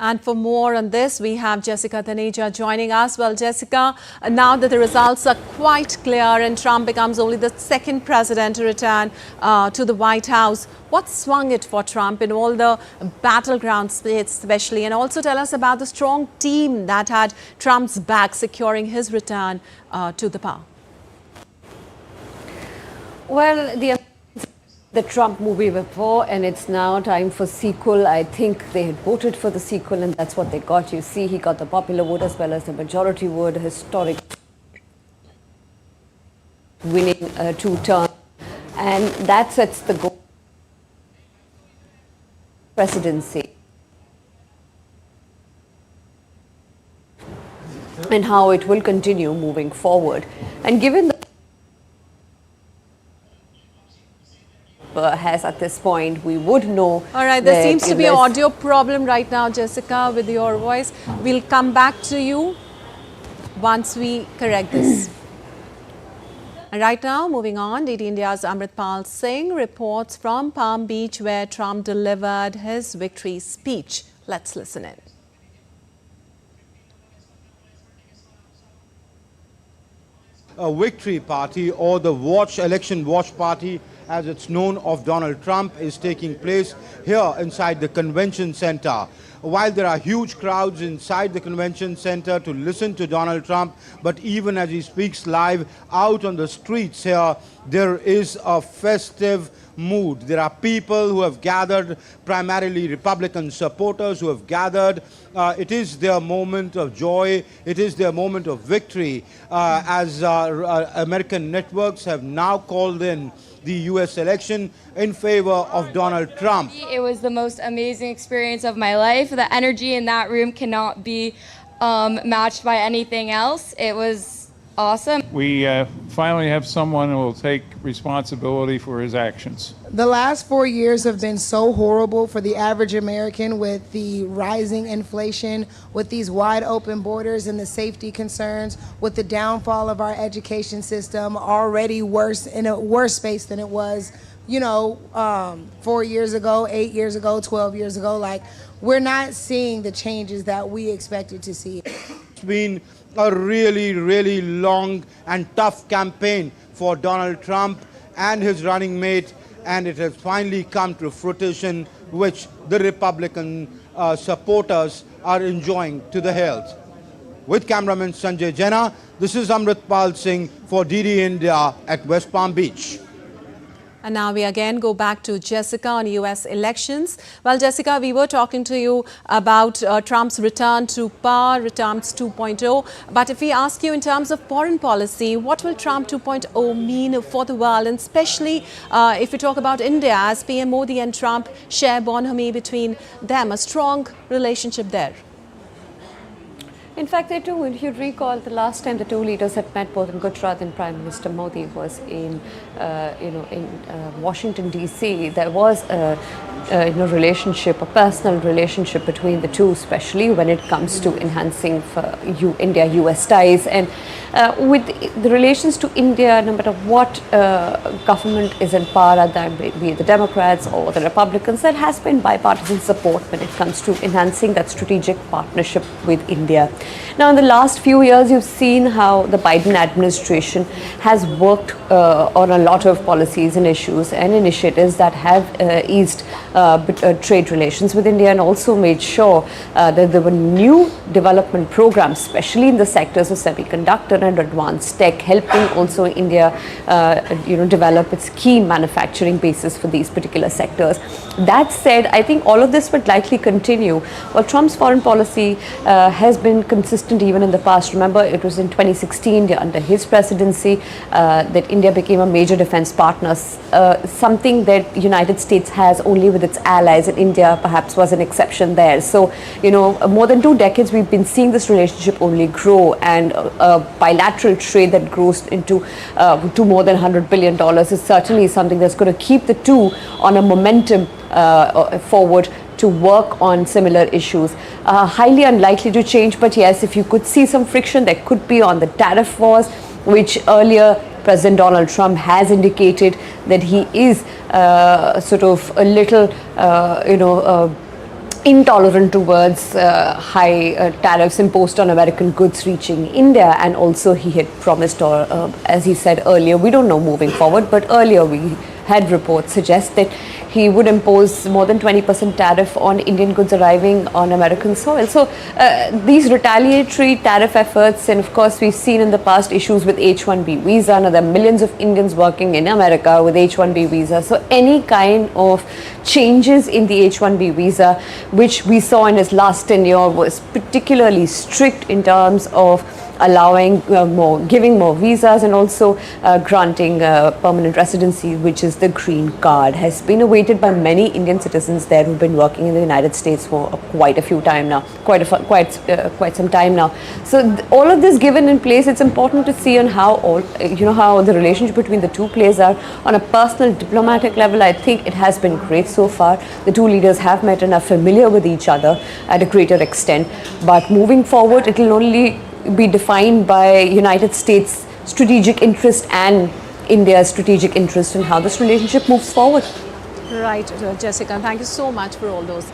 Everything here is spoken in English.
And for more on this, we have Jessica Taneja joining us. Well, Jessica, now that the results are quite clear and Trump becomes only the second president to return to the White House, what swung it for Trump in all the battleground states especially? And also tell us about the strong team that had Trump's back securing his return to the power. Well, the Trump movie before, and it's now time for sequel. I think they had voted for the sequel, and that's what they got. You see, he got the popular vote as well as the majority vote, historic winning 2 terms, and that sets the goal presidency and how it will continue moving forward. And given the has at this point, we would know. All right, there seems to be an audio problem right now, Jessica, with your voice. We'll come back to you once we correct this. And right now, moving on, DD India's Amritpal Singh reports from Palm Beach, where Trump delivered his victory speech. Let's listen in. A victory party, or the election watch party as it's known, of Donald Trump, is taking place here inside the convention center. While there are huge crowds inside the convention center to listen to Donald Trump, but even as he speaks live out on the streets here, there is a festive mood. There are people who have gathered, primarily Republican supporters who have gathered. It is their moment of joy. It is their moment of victory, as American networks have now called in the U.S. election in favor of Donald Trump. It was the most amazing experience of my life. The energy in that room cannot be matched by anything else. It was awesome. We finally have someone who will take responsibility for his actions. The last 4 years have been so horrible for the average American, with the rising inflation, with these wide open borders and the safety concerns, with the downfall of our education system, already worse, in a worse space than it was, 4 years ago, 8 years ago, 12 years ago. Like, we're not seeing the changes that we expected to see. It's been a really, really long and tough campaign for Donald Trump and his running mate, and it has finally come to fruition, which the Republican supporters are enjoying to the hilt. With cameraman Sanjay Jena, this is Amritpal Singh for DD India at West Palm Beach. And now we again go back to Jessica on U.S. elections. Well, Jessica, we were talking to you about Trump's return to power, Trump's 2.0. But if we ask you in terms of foreign policy, what will Trump 2.0 mean for the world? And especially if we talk about India, as PM Modi and Trump share bonhomie between them, a strong relationship there. In fact, they do. If you recall, the last time the two leaders had met, both in Gujarat and Prime Minister Modi, was in Washington D.C. There was a relationship, a personal relationship between the two, especially when it comes to enhancing India-US ties. And with the relations to India, no matter what government is in power, be it the Democrats or the Republicans, there has been bipartisan support when it comes to enhancing that strategic partnership with India. Now, in the last few years, you've seen how the Biden administration has worked on a lot of policies and issues and initiatives that have eased trade relations with India, and also made sure that there were new development programs, especially in the sectors of semiconductor and advanced tech, helping also India develop its key manufacturing basis for these particular sectors. That said, I think all of this would likely continue. Well, Trump's foreign policy has been consistent even in the past. Remember, it was in 2016 under his presidency that India became a major defense partner, something that the United States has only with its allies, and India perhaps was an exception there. So, more than 2 decades we've been seeing this relationship only grow, and bilateral trade that grows into to more than $100 billion is certainly something that's going to keep the two on a momentum forward to work on similar issues. Highly unlikely to change, but yes, if you could see some friction, there could be on the tariff wars, which earlier President Donald Trump has indicated that he is sort of a little, intolerant towards high tariffs imposed on American goods reaching India, and also he had promised, or as he said earlier, we don't know moving forward, but earlier we had reports suggest that he would impose more than 20% tariff on Indian goods arriving on American soil. So these retaliatory tariff efforts, and of course we've seen in the past issues with H-1B visa. Now there are millions of Indians working in America with H-1B visa. So any kind of changes in the H-1B visa, which we saw in his last tenure, was particularly strict in terms of allowing giving more visas, and also granting permanent residency, which is the green card, has been awaited by many Indian citizens there who've been working in the United States for quite some time now. So all of this given in place, it's important to see on how how the relationship between the two players are. On a personal diplomatic level, I think it has been great so far. The two leaders have met and are familiar with each other at a greater extent. But moving forward, it will only be defined by United States strategic interest and India's strategic interest in how this relationship moves forward. Right, Jessica, thank you so much for all those